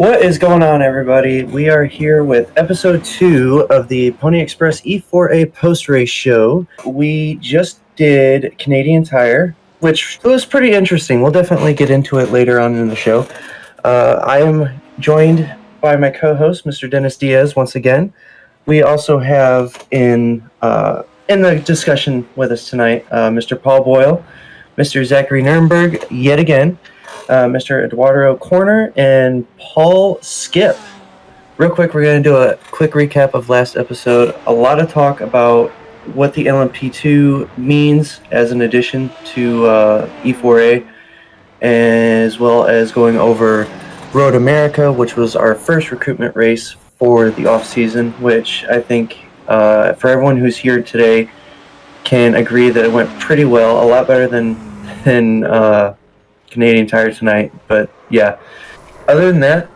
What is going on, everybody? We are here with episode 2 of the Pony Express E4A post-race show. We just did Canadian Tire, which was pretty interesting. We'll definitely get into it later on in the show. I am joined by my co-host, Mr. Dennis Diaz, once again. We also have in the discussion with us tonight, Mr. Paul Boyle, Mr. Zach Nurnberger, yet again, Mr. Eduardo Corner, and Paul Skip. Real quick, we're going to do a quick recap of last episode. A lot of talk about what the LMP2 means as an addition to E4A, as well as going over Road America, which was our first recruitment race for the off-season, which I think for everyone who's here today can agree that it went pretty well, a lot better than Canadian Tire tonight. But yeah, other than that,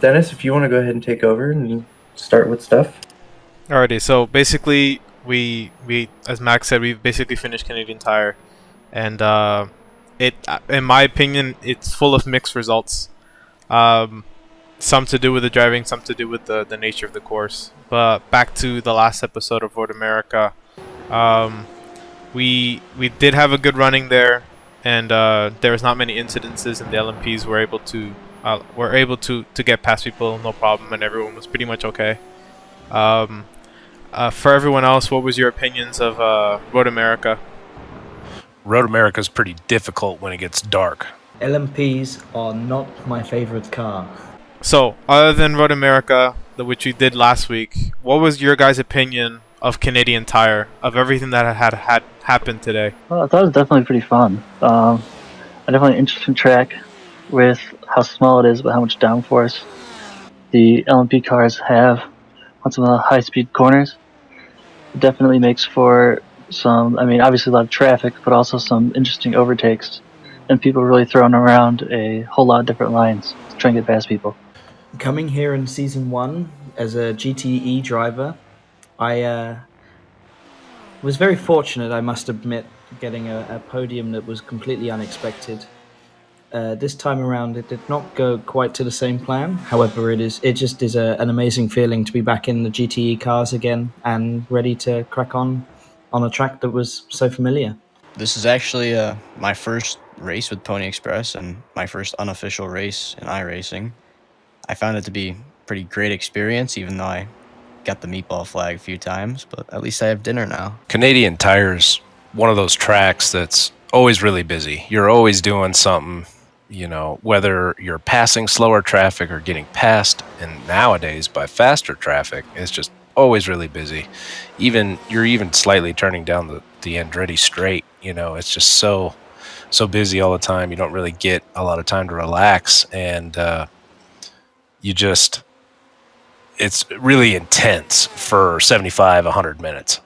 Dennis, if you want to go ahead and take over and start with stuff. Alrighty, so basically we as Mack said, we've basically finished Canadian Tire, and it, in my opinion, it's full of mixed results. Some to do with the driving, some to do with the nature of the course. But back to the last episode of Road America, we did have a good running there, and there was not many incidences, and the LMPs were able to get past people no problem, and everyone was pretty much okay. For everyone else, what was your opinions of Road America? Road America is pretty difficult when it gets dark. LMPs are not my favorite car. So, other than Road America, which we did last week, what was your guys' opinion of Canadian Tire, of everything that had happened today? Well, I thought it was definitely pretty fun. A definitely interesting track with how small it is, but how much downforce the LMP cars have on some of the high-speed corners. It definitely makes for some, obviously a lot of traffic, but also some interesting overtakes, and people really throwing around a whole lot of different lines to try and get past people. Coming here in Season 1 as a GTE driver, I was very fortunate, I must admit, getting a podium that was completely unexpected. This time around, it did not go quite to the same plan. However, it just is an amazing feeling to be back in the GTE cars again and ready to crack on a track that was so familiar. This is actually my first race with Pony Express and my first unofficial race in iRacing. I found it to be a pretty great experience, even though I got the meatball flag a few times, but at least I have dinner now. Canadian Tire's one of those tracks that's always really busy. You're always doing something, whether you're passing slower traffic or getting passed, and nowadays by faster traffic, it's just always really busy. You're even slightly turning down the Andretti straight. It's just so busy all the time. You don't really get a lot of time to relax, and it's really intense for 75-100 minutes.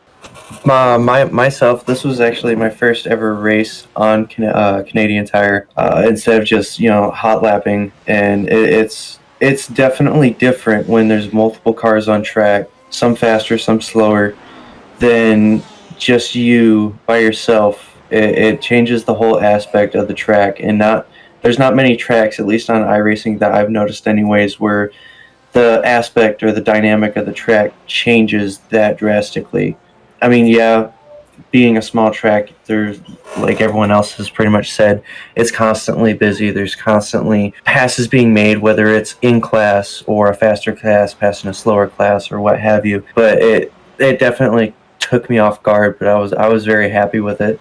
Myself, this was actually my first ever race on Canadian Tire, instead of just hot lapping, and it's definitely different when there's multiple cars on track, some faster, some slower, than just you by yourself. It changes the whole aspect of the track, and there's not many tracks, at least on iRacing that I've noticed anyways, where the aspect or the dynamic of the track changes that drastically. Being a small track, there's, like everyone else has pretty much said, it's constantly busy. There's constantly passes being made, whether it's in class or a faster class passing a slower class or what have you. But it definitely took me off guard, but I was very happy with it.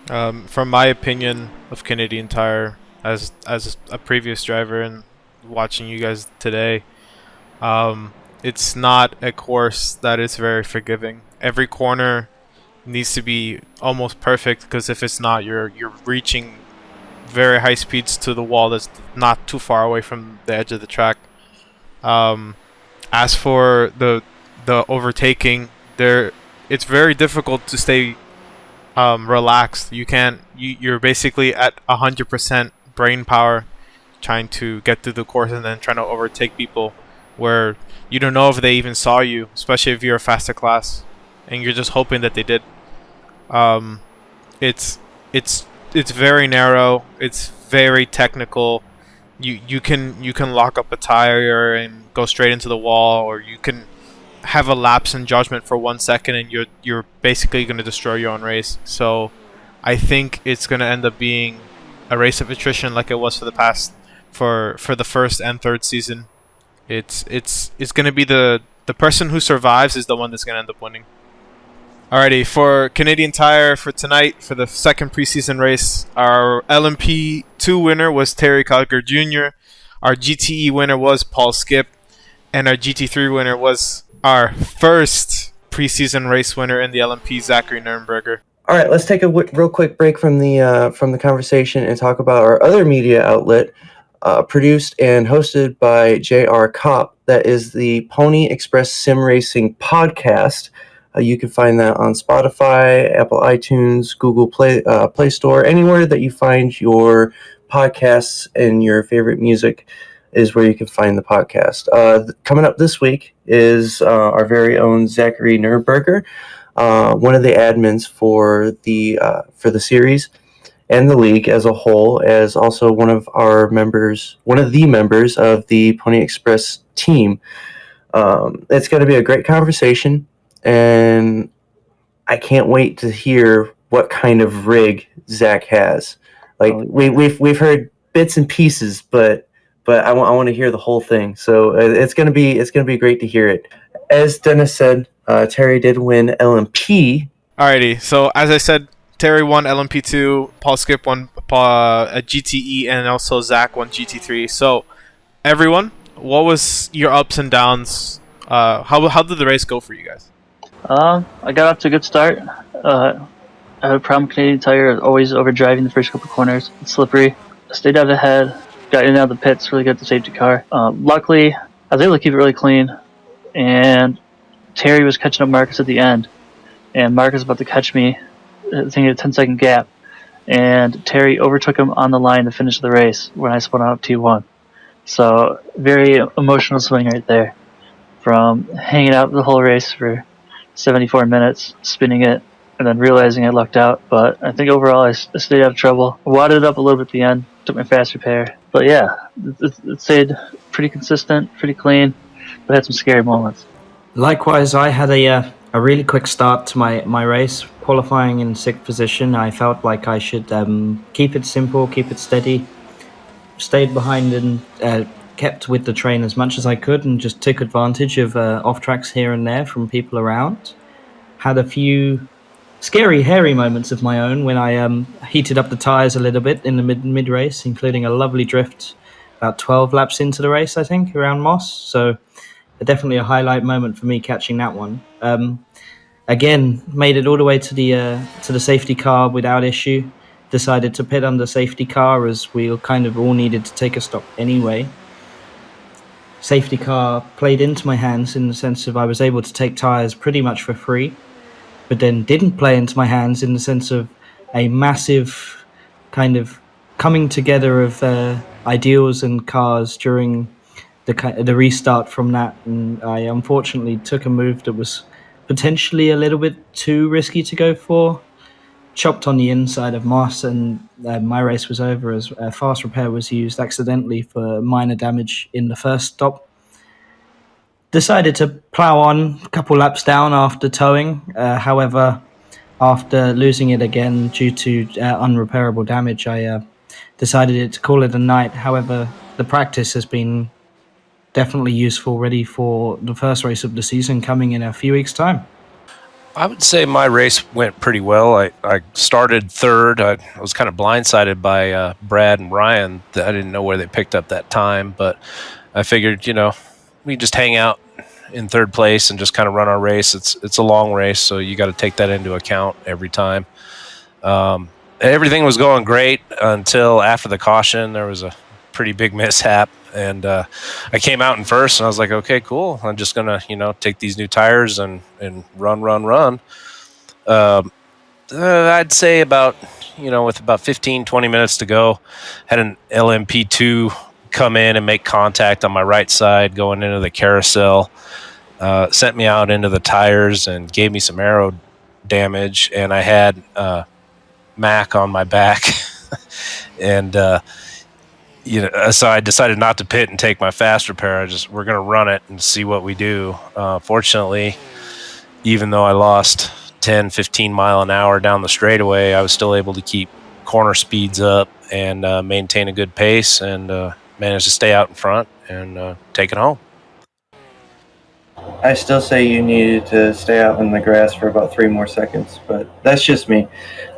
From my opinion of Canadian Tire, as a previous driver and watching you guys today, it's not a course that is very forgiving. Every corner needs to be almost perfect, because if it's not, you're reaching very high speeds to the wall that's not too far away from the edge of the track. As for the overtaking, it's very difficult to stay relaxed. You're basically at 100% brain power trying to get through the course and then trying to overtake people where you don't know if they even saw you, especially if you're a faster class, and you're just hoping that they did. It's very narrow. It's very technical. you can lock up a tire and go straight into the wall, or you can have a lapse in judgment for 1 second and you're basically going to destroy your own race. So I think it's going to end up being a race of attrition like it was for the past for the first and third season. It's going to be the person who survives is the one that's going to end up winning. Alrighty, for Canadian Tire for tonight, for the second preseason race, our LMP2 winner was Terry Calger Jr., our GTE winner was Paul Skip, and our GT3 winner was our first preseason race winner in the LMP, Zach Nurnberger. All right, let's take a real quick break from the conversation and talk about our other media outlet, produced and hosted by J.R. Kopp. That is the Pony Express Sim Racing podcast. You can find that on Spotify, Apple iTunes, Google Play Store, anywhere that you find your podcasts and your favorite music is where you can find the podcast. Coming up this week is our very own Zachary Nurnberger, one of the admins for the series and the league as a whole, as also one of the members of the Pony Express team. It's going to be a great conversation, and I can't wait to hear what kind of rig Zach has. Like we've heard bits and pieces, but I want to hear the whole thing. So it's gonna be great to hear it. As Dennis said, Terry did win LMP. Alrighty, so as I said, Terry won LMP2, Paul Skip won a GTE, and also Zach won GT3. So everyone, what was your ups and downs? How did the race go for you guys? I got off to a good start. I had a problem with Canadian Tire, always overdriving the first couple corners. It's slippery. I stayed out ahead, got in and out of the pits, really good at the safety car. Luckily, I was able to keep it really clean, and Terry was catching up Marcus at the end, and Marcus was about to catch me, I think a 10-second gap, and Terry overtook him on the line to finish the race when I spun out T1. So, very emotional swing right there. From hanging out the whole race for 74 minutes, spinning it, and then realizing I lucked out. But I think overall I stayed out of trouble. Wadded it up a little bit at the end, took my fast repair. But yeah, it stayed pretty consistent, pretty clean, but had some scary moments. Likewise, I had a really quick start to my race, qualifying in 6th position. I felt like I should keep it simple, keep it steady, stayed behind and kept with the train as much as I could, and just took advantage of off tracks here and there from people around. Had a few scary, hairy moments of my own when I heated up the tires a little bit in the mid race, including a lovely drift about 12 laps into the race, I think, around Moss. So definitely a highlight moment for me catching that one. Again, made it all the way to the safety car without issue. Decided to pit under safety car as we kind of all needed to take a stop anyway. Safety car played into my hands in the sense of I was able to take tires pretty much for free, but then didn't play into my hands in the sense of a massive kind of coming together of ideals and cars during the restart from that. And I unfortunately took a move that was potentially a little bit too risky to go for. Chopped on the inside of Moss, and my race was over as fast repair was used accidentally for minor damage in the first stop. Decided to plow on a couple laps down after towing. However, after losing it again due to unrepairable damage, I decided to call it a night. However, the practice has been definitely useful, ready for the first race of the season coming in a few weeks' time. I would say my race went pretty well. I started third. I was kind of blindsided by Brad and Ryan. I didn't know where they picked up that time, but I figured, we just hang out in third place and just kind of run our race. It's a long race, so you got to take that into account every time. Everything was going great until after the caution. There was a pretty big mishap, and I came out in first, and I was like, okay, cool. I'm just gonna, take these new tires and run. I'd say about, with about 15-20 minutes to go, had an LMP2 come in and make contact on my right side going into the carousel, sent me out into the tires and gave me some aero damage, and I had Mack on my back. And So I decided not to pit and take my fast repair. We're going to run it and see what we do. Fortunately, even though I lost 10, 15 mile an hour down the straightaway, I was still able to keep corner speeds up and maintain a good pace, and managed to stay out in front and take it home. I still say you needed to stay out in the grass for about 3 more seconds, but that's just me.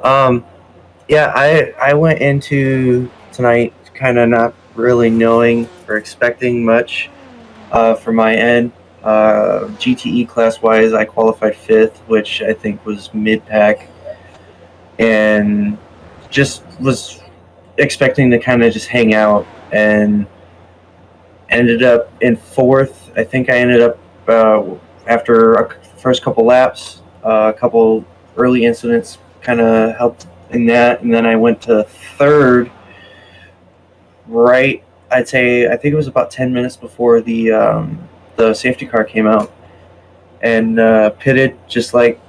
Yeah, I went into tonight kind of not really knowing or expecting much for my end. GTE class wise, I qualified 5th, which I think was mid pack, and just was expecting to kind of just hang out, and ended up in 4th. I think I ended up after a first couple laps, a couple early incidents kind of helped in that, and then I went to 3rd. Right, I think it was about 10 minutes before the safety car came out, and pitted just like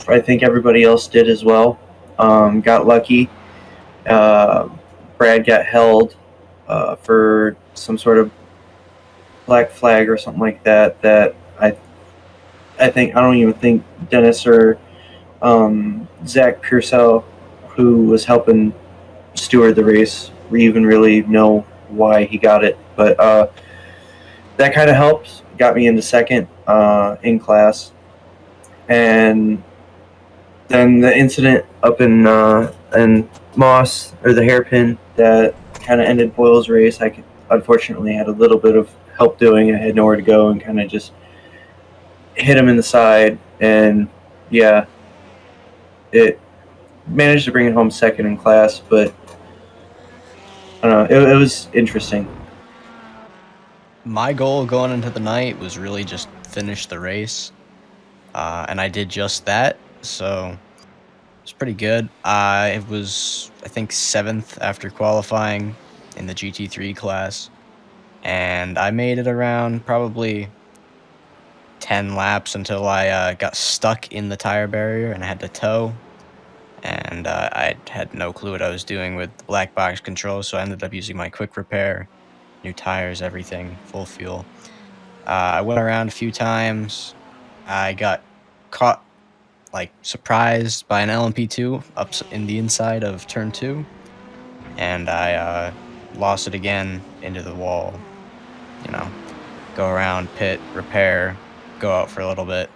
I think everybody else did as well. Got lucky. Brad got held for some sort of black flag or something like that. That I don't even think Dennys or Zach Purcell, who was helping steward the race, we even really know why he got it. But that kind of helped, got me into 2nd in class. And then the incident up in Moss, or the hairpin that kind of ended Boyle's race, I unfortunately had a little bit of help doing. I had nowhere to go and kind of just hit him in the side, and yeah, it managed to bring it home 2nd in class, but I don't know, it was interesting. My goal going into the night was really just finish the race, and I did just that, so it's pretty good. I was, I think, 7th after qualifying in the GT3 class, and I made it around probably 10 laps until I got stuck in the tire barrier and I had to tow, and I had no clue what I was doing with the black box control, so I ended up using my quick repair, new tires, everything, full fuel. I went around a few times. I got caught, like, surprised by an LMP2 up in the inside of turn 2, and I lost it again into the wall. Go around, pit, repair, go out for a little bit.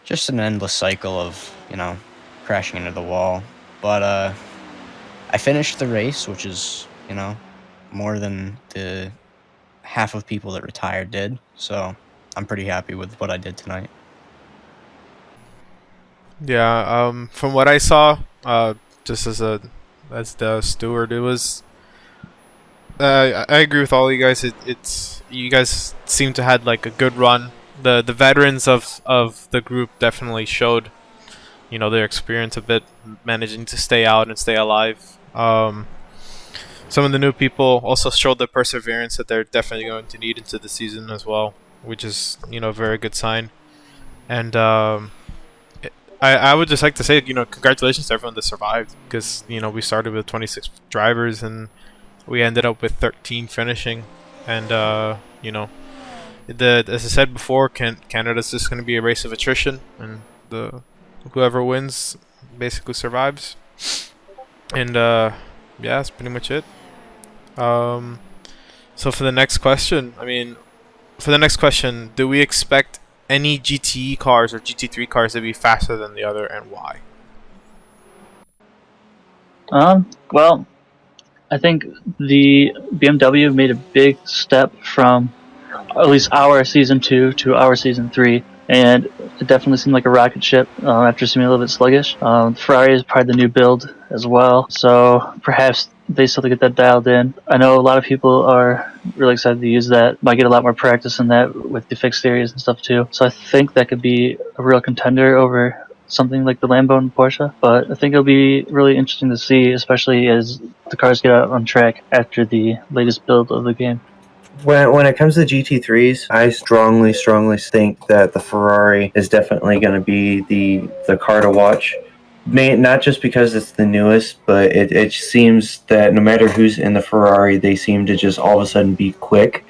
Just an endless cycle of, crashing into the wall. But I finished the race, which is, more than the half of people that retired did. So I'm pretty happy with what I did tonight. Yeah, from what I saw, just as the steward, it was. I agree with all you guys. It's you guys seem to had like a good run. The veterans of the group definitely showed, their experience a bit, managing to stay out and stay alive. Some of the new people also showed the perseverance that they're definitely going to need into the season as well, which is a very good sign. And I would just like to say, congratulations to everyone that survived, because we started with 26 drivers and we ended up with 13 finishing, and as I said before, Canada's just going to be a race of attrition, and whoever wins basically survives. And yeah, that's pretty much it. So for the next question, do we expect any GTE cars or GT3 cars to be faster than the other, and why? Well, I think the BMW made a big step from at least our season 2 to our season 3, and it definitely seemed like a rocket ship after seeming a little bit sluggish. Ferrari is probably the new build as well, so perhaps they still have to get that dialed in. I know a lot of people are really excited to use that. Might get a lot more practice in that with the fixed areas and stuff too. So I think that could be a real contender over something like the Lambo and Porsche. But I think it'll be really interesting to see, especially as the cars get out on track after the latest build of the game. When it comes to GT3s, I strongly think that the Ferrari is definitely going to be the car to watch. not just because it's the newest, but it seems that no matter who's in the Ferrari, they seem to just all of a sudden be quick,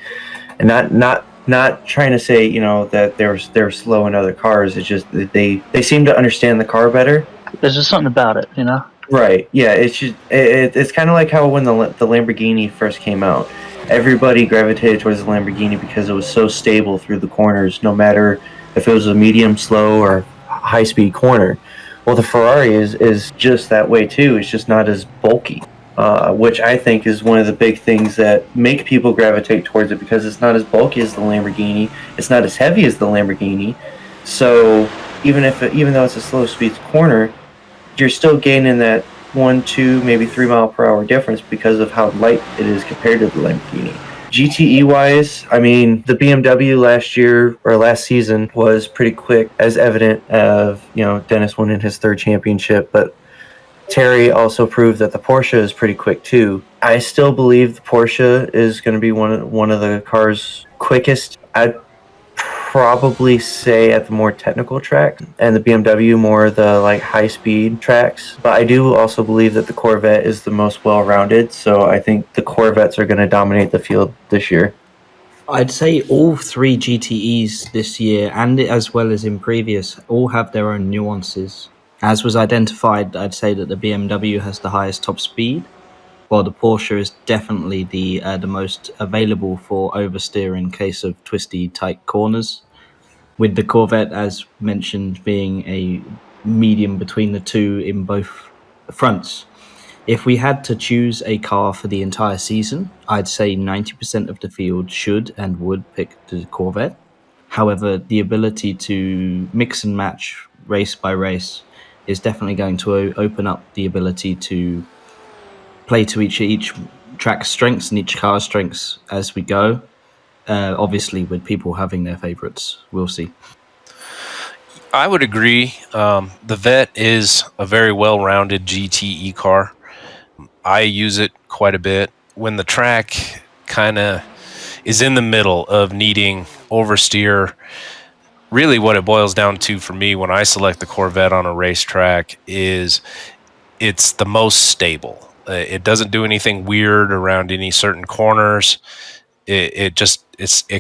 and not trying to say that they're slow in other cars. It's just that they seem to understand the car better. There's just something about it, you know. Right. Yeah. It's just it's kind of like how when the Lamborghini first came out, everybody gravitated towards the Lamborghini because it was so stable through the corners, no matter if it was a medium, slow, or high speed corner. Well, the Ferrari is just that way too. It's just not as bulky, which I think is one of the big things that make people gravitate towards it, because it's not as bulky as the Lamborghini. It's not as heavy as the Lamborghini. So even though it's a slow speed corner, you're still gaining that 1, 2, maybe 3 mile per hour difference because of how light it is compared to the Lamborghini. GTE wise, I mean, the BMW last season was pretty quick, as evident of Dennys winning his 3rd championship. But Terry also proved that the Porsche is pretty quick too. I still believe the Porsche is going to be one of the cars quickest. I'd probably say at the more technical track, and the BMW more the like high speed tracks. But I do also believe that the Corvette is the most well-rounded, so I think the Corvettes are going to dominate the field this year. I'd say all 3 GTEs this year, and as well as in previous, all have their own nuances. As was identified, I'd say that the BMW has the highest top speed, while the Porsche is definitely the most available for oversteer in case of twisty, tight corners, with the Corvette, as mentioned, being a medium between the two in both fronts. If we had to choose a car for the entire season, I'd say 90% of the field should and would pick the Corvette. However, the ability to mix and match race by race is definitely going to open up the ability to play to each track's strengths and each car's strengths as we go. Obviously, with people having their favorites, we'll see. I would agree. The Vet is a very well-rounded GTE car. I use it quite a bit. When the track kind of is in the middle of needing oversteer, really what it boils down to for me when I select the Corvette on a racetrack is it's the most stable. It doesn't do anything weird around any certain corners. It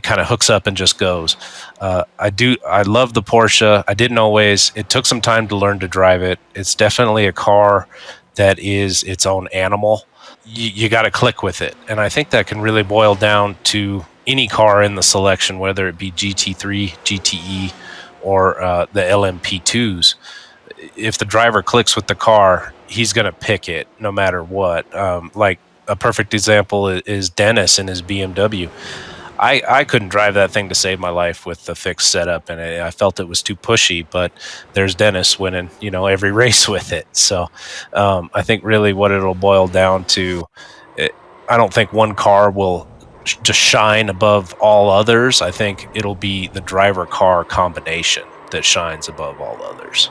kind of hooks up and just goes. I love the Porsche. I didn't always. It took some time to learn to drive it. It's definitely a car that is its own animal. You got to click with it, and I think that can really boil down to any car in the selection, whether it be GT3, GTE, or the LMP2s. If the driver clicks with the car, he's going to pick it no matter what. Like a perfect example is Dennys in his BMW. I couldn't drive that thing to save my life with the fixed setup, and I felt it was too pushy. But there's Dennys winning, every race with it. So I think really what it'll boil down to, I don't think one car will just shine above all others. I think it'll be the driver-car combination that shines above all others.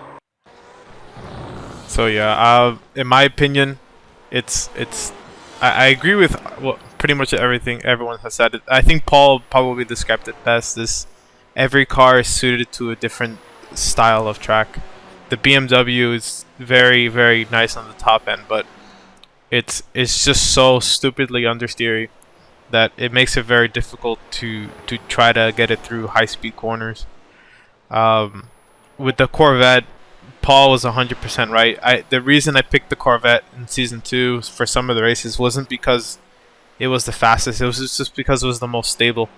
So yeah, in my opinion, I agree with pretty much everything everyone has said. I think Paul probably described it best. Every car is suited to a different style of track. The BMW is very, very nice on the top end, but it's just so stupidly understeery that it makes it very difficult to try to get it through high speed corners. With the Corvette, Paul was 100% right. The reason I picked the Corvette in Season 2 for some of the races wasn't because it was the fastest. It was just because it was the most stable.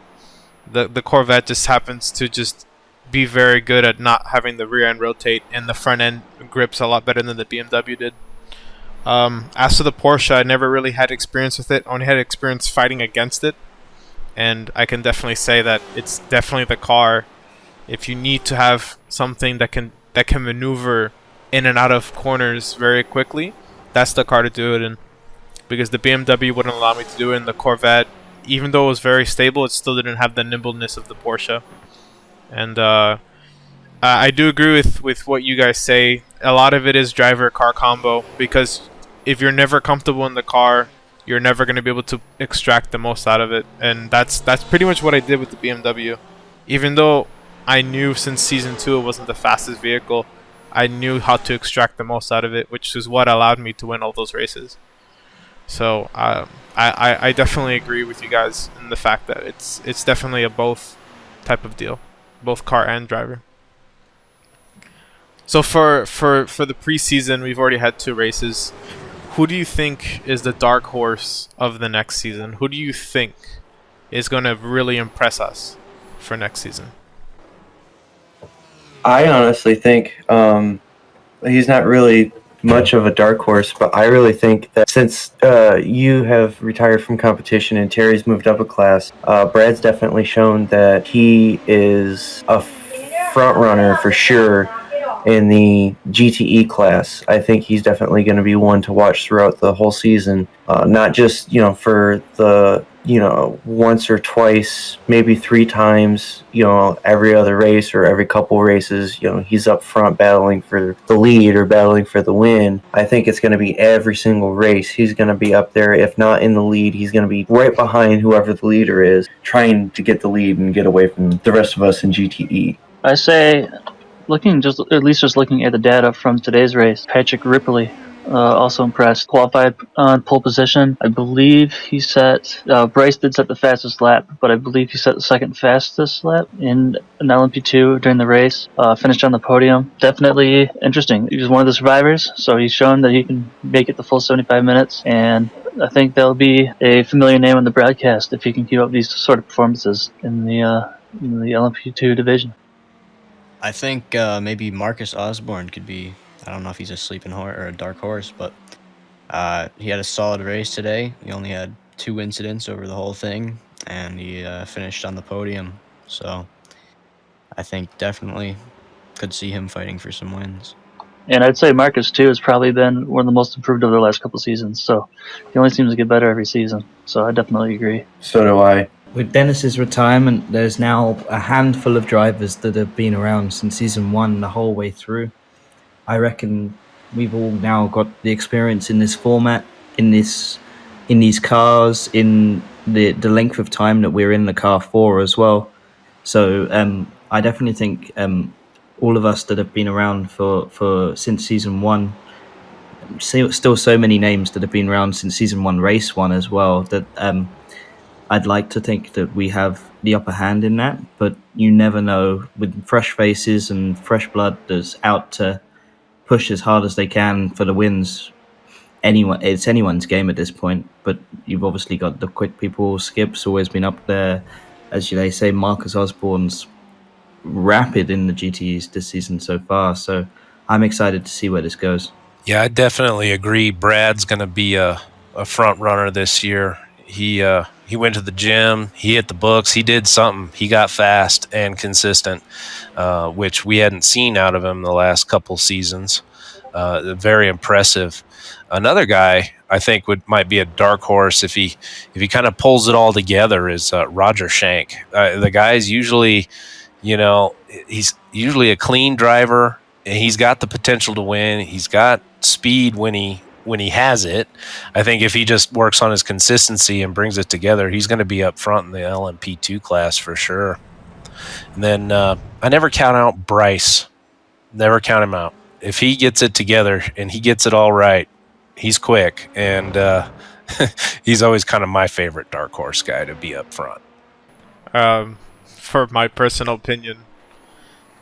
The Corvette just happens to just be very good at not having the rear end rotate, and the front end grips a lot better than the BMW did. As to the Porsche, I never really had experience with it. I only had experience fighting against it. And I can definitely say that it's definitely the car. If you need to have something that can maneuver in and out of corners very quickly, that's the car to do it in. Because the BMW wouldn't allow me to do it in the Corvette. Even though it was very stable, it still didn't have the nimbleness of the Porsche. And I do agree with what you guys say. A lot of it is driver-car combo, because if you're never comfortable in the car, you're never going to be able to extract the most out of it. And that's pretty much what I did with the BMW. Even though I knew since Season 2 it wasn't the fastest vehicle, I knew how to extract the most out of it, which is what allowed me to win all those races. So I definitely agree with you guys in the fact that it's definitely a both type of deal, both car and driver. So for the preseason, we've already had 2 races. Who do you think is the dark horse of the next season? Who do you think is going to really impress us for next season? I honestly think he's not really much of a dark horse, but I really think that since you have retired from competition and Terry's moved up a class, Brad's definitely shown that he is a front runner for sure in the GTE class. I think he's definitely going to be one to watch throughout the whole season, not just for the once or twice, maybe 3 times, every other race or every couple races, he's up front battling for the lead or battling for the win. I think it's going to be every single race. He's going to be up there. If not in the lead, he's going to be right behind whoever the leader is, trying to get the lead and get away from the rest of us in GTE. I say, looking at the data from today's race, Patrick Ripley also impressed. Qualified on pole position. I believe he set. Bryce did set the fastest lap, but I believe he set the second fastest lap in an LMP2 during the race. Finished on the podium. Definitely interesting. He was one of the survivors, so he's shown that he can make it the full 75 minutes. And I think that'll be a familiar name on the broadcast if he can keep up these sort of performances in the LMP2 division. I think maybe Marcus Osborne could be. I don't know if he's a sleeping horse or a dark horse, but he had a solid race today. He only had 2 incidents over the whole thing, and he finished on the podium. So I think definitely could see him fighting for some wins. And I'd say Marcus, too, has probably been one of the most improved over the last couple seasons. So he only seems to get better every season. So I definitely agree. So do I. With Dennys' retirement, there's now a handful of drivers that have been around since season 1 the whole way through. I reckon we've all now got the experience in this format, in these cars, in the length of time that we're in the car for as well. So I definitely think all of us that have been around for since season 1, still so many names that have been around since season 1, race 1 as well, that I'd like to think that we have the upper hand in that, but you never know. With fresh faces and fresh blood that's out to push as hard as they can for the wins, it's anyone's game at this point. But you've obviously got the quick people. Skip's always been up there. As they say, Marcus Osborne's rapid in the GTEs this season so far. So I'm excited to see where this goes. Yeah, I definitely agree. Brad's going to be a front runner this year. He went to the gym. He hit the books. He did something. He got fast and consistent, which we hadn't seen out of him the last couple seasons. Very impressive. Another guy I think might be a dark horse if he kind of pulls it all together is Roger Shank. The guy's usually, he's usually a clean driver. And he's got the potential to win. He's got speed when he has it. I think if he just works on his consistency and brings it together, he's going to be up front in the LMP2 class for sure. And then I never count out Bryce. Never count him out. If he gets it together and he gets it all right, he's quick. And he's always kind of my favorite dark horse guy to be up front. For my personal opinion,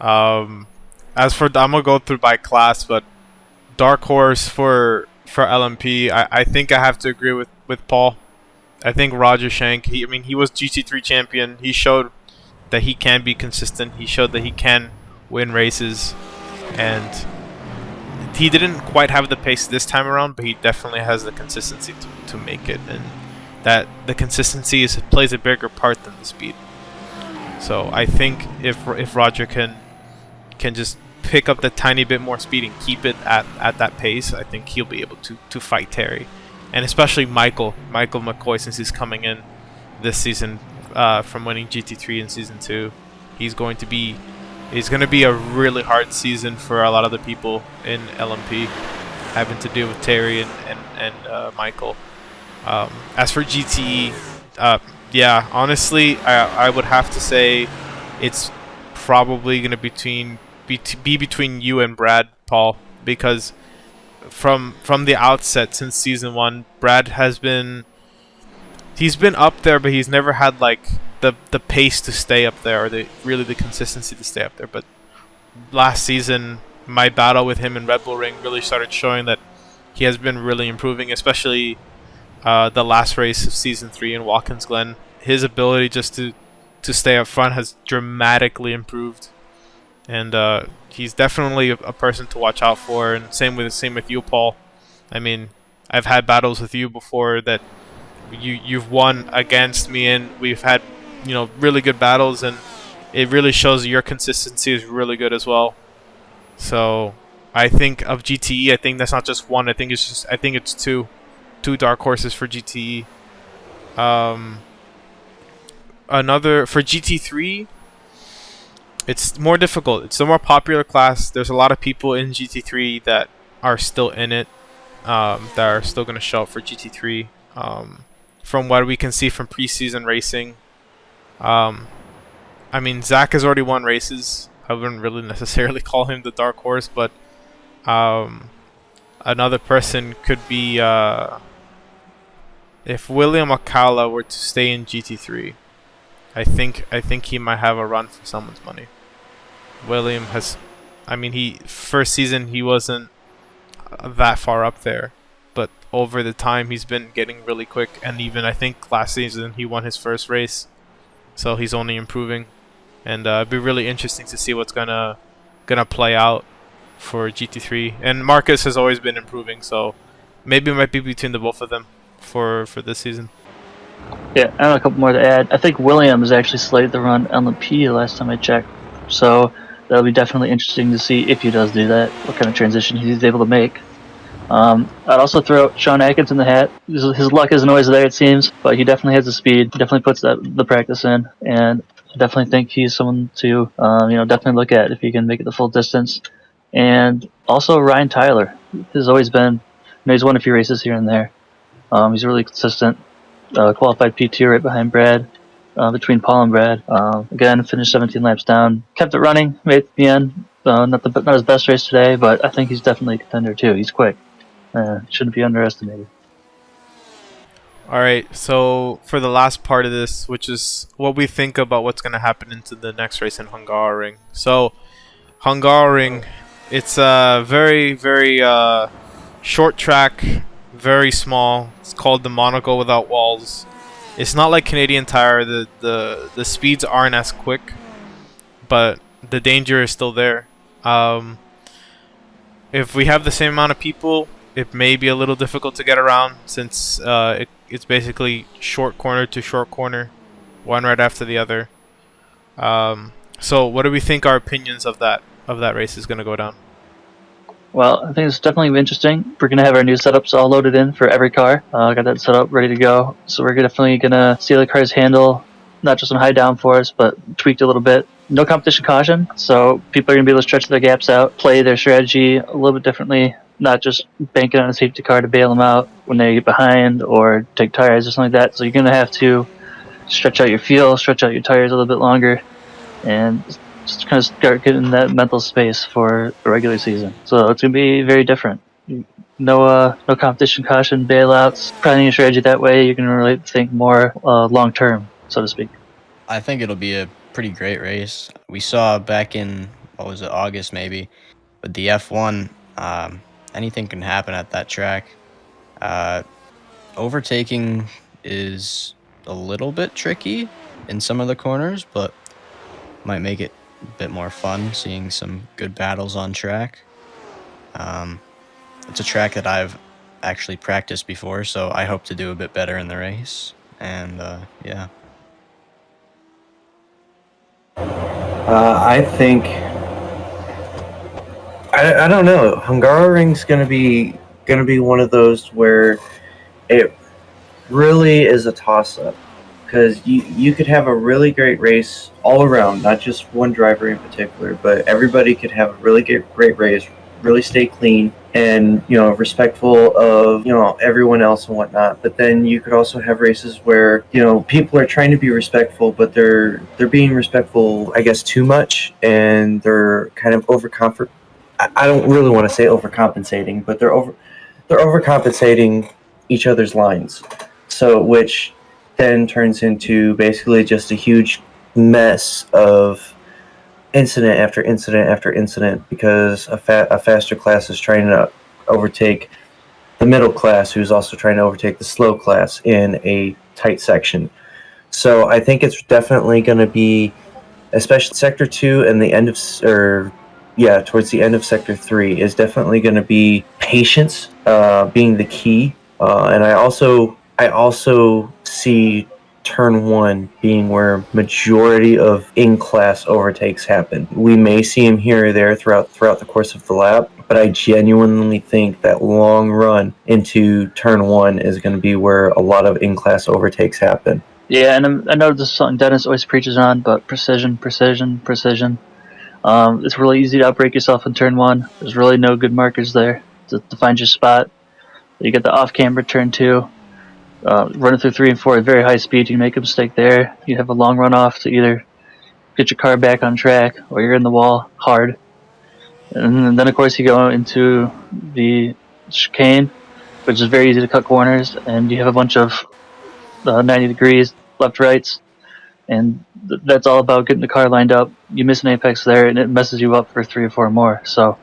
I'm gonna go through by class, but dark horse for LMP, I think I have to agree with Paul. I think Roger Shank, he was GT3 champion. He showed that he can be consistent. He showed that he can win races, and he didn't quite have the pace this time around, but he definitely has the consistency to make it, and that the consistency plays a bigger part than the speed. So I think if Roger can just pick up the tiny bit more speed and keep it at that pace, I think he'll be able to fight Terry, and especially Michael McCoy, since he's coming in this season from winning GT3 in season 2. It's going to be a really hard season for a lot of the people in LMP, having to deal with Terry and Michael. As for GTE, yeah, honestly, I would have to say it's probably going to be between you and Brad Paul, because from the outset since season 1, Brad he's been up there, but he's never had like the pace to stay up there, or the consistency to stay up there. But last season, my battle with him in Red Bull Ring really started showing that he has been really improving, especially the last race of season 3 in Watkins Glen. His ability just to stay up front has dramatically improved, and he's definitely a person to watch out for. And same with you, Paul. I mean, I've had battles with you before that you've won against me, and we've had really good battles, and it really shows your consistency is really good as well. So I think of GTE, I think that's not just one. I think it's two dark horses for GTE. Another for GT3, it's more difficult. It's the more popular class. There's a lot of people in GT3 that are still in it, that are still going to show up for GT3. From what we can see from preseason racing, I mean, Zach has already won races. I wouldn't really necessarily call him the dark horse, but another person could be if William Akala were to stay in GT3. I think he might have a run for someone's money. William has, I mean, first season he wasn't that far up there, but over the time he's been getting really quick, and even I think last season he won his first race, so he's only improving, and it'd be really interesting to see what's gonna play out for GT3. And Marcus has always been improving, so maybe it might be between the both of them for this season. Yeah, I have a couple more to add. I think William is actually slated to run LMP last time I checked, so that'll be definitely interesting to see if he does do that, what kind of transition he's able to make. I'd also throw Sean Atkins in the hat. His luck isn't always there, it seems, but he definitely has the speed. He definitely puts the practice in, and I definitely think he's someone to definitely look at if he can make it the full distance. And also Ryan Tyler has always been, he's won a few races here and there. He's really consistent. Qualified P2 right behind Brad, between Paul and Brad. Again, finished 17 laps down. Kept it running, made it to the end. Not his best race today, but I think he's definitely a contender too. He's quick. Shouldn't be underestimated. Alright, so for the last part of this, which is what we think about what's going to happen into the next race in Hungaroring. So, Hungaroring, it's a very, very short track, very small. It's called the Monaco without walls. It's not like Canadian Tire. The speeds aren't as quick, but the danger is still there. If we have the same amount of people, it may be a little difficult to get around, since it's basically short corner to short corner, one right after the other. So what do we think our opinions of that race is going to go down? Well, I think it's definitely interesting. We're going to have our new setups all loaded in for every car. Got that set up, ready to go. So we're definitely going to see how the cars handle, not just on high downforce, but tweaked a little bit. No competition caution, so people are going to be able to stretch their gaps out, play their strategy a little bit differently, not just banking on a safety car to bail them out when they get behind or take tires or something like that. So you're going to have to stretch out your fuel, stretch out your tires a little bit longer, and just kind of start getting that mental space for the regular season. So it's going to be very different. No competition caution, bailouts, planning your strategy that way. You can really think more long term, so to speak. I think it'll be a pretty great race. We saw back in, August maybe, with the F1, anything can happen at that track. Overtaking is a little bit tricky in some of the corners, but might make it a bit more fun seeing some good battles on track. It's a track that I've actually practiced before, so I hope to do a bit better in the race. And yeah. I think I don't know. Hungaroring's gonna be one of those where it really is a toss-up, because you could have a really great race all around, not just one driver in particular, but everybody could have a really great race, really stay clean and respectful of everyone else and whatnot. But then you could also have races where people are trying to be respectful, but they're being respectful, I guess, too much, and they're kind of I don't really want to say overcompensating, but they're overcompensating each other's lines. So which then turns into basically just a huge mess of incident after incident after incident because a faster class is trying to overtake the middle class, who's also trying to overtake the slow class in a tight section. So I think it's definitely going to be, especially Sector 2 and the end of, towards the end of Sector 3 is definitely going to be patience being the key. And I also see turn 1 being where majority of in-class overtakes happen. We may see them here or there throughout the course of the lap, but I genuinely think that long run into turn 1 is going to be where a lot of in-class overtakes happen. Yeah, and I know this is something Dennys always preaches on, but precision. It's really easy to outbreak yourself in turn 1. There's really no good markers there to find your spot. You get the off-camber turn 2. Running through 3 and 4 at very high speed, you make a mistake there. You have a long run off to either get your car back on track or you're in the wall hard. And then, of course, you go into the chicane, which is very easy to cut corners, and you have a bunch of 90 degrees, left, rights, and that's all about getting the car lined up. You miss an apex there, and it messes you up for 3 or 4 more. So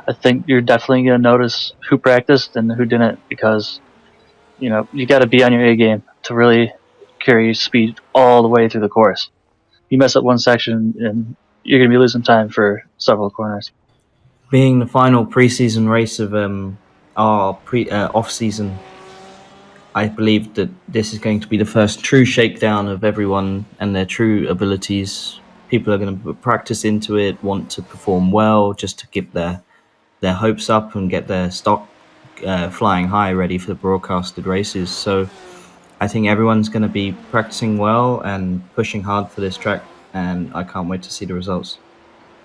I think you're definitely going to notice who practiced and who didn't, because you got to be on your A game to really carry your speed all the way through the course. You mess up one section, and you're going to be losing time for several corners. Being the final preseason race of our off-season, I believe that this is going to be the first true shakedown of everyone and their true abilities. People are going to practice into it, want to perform well, just to get their hopes up and get their stock flying high, ready for the broadcasted races. So I think everyone's going to be practicing well and pushing hard for this track, and I can't wait to see the results.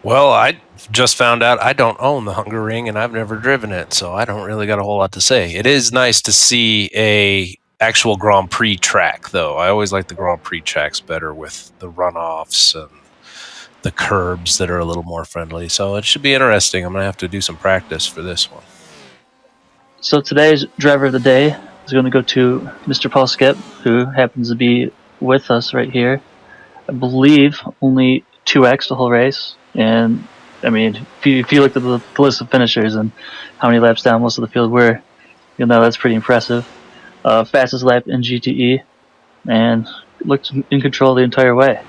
Well, I just found out I don't own the Hunger Ring, and I've never driven it, so I don't really got a whole lot to say. It is nice to see a actual Grand Prix track, though. I always like the Grand Prix tracks better with the runoffs and the curbs that are a little more friendly. So it should be interesting. I'm going to have to do some practice for this one. So today's driver of the day is going to go to Mr. Paul Skip, who happens to be with us right here. I believe only 2x the whole race. And I mean, if you looked at the list of finishers and how many laps down most of the field were, you'll know that's pretty impressive. Fastest lap in GTE, and looked in control the entire way.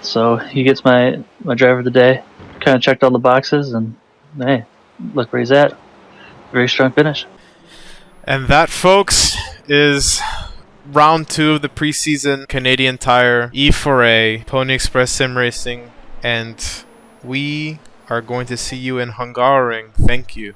So he gets my driver of the day. Kind of checked all the boxes, and hey, look where he's at. Very strong finish. And that, folks, is round 2 of the preseason Canadian Tire E4A Pony Express Sim Racing, and we are going to see you in Hungaroring. Thank you.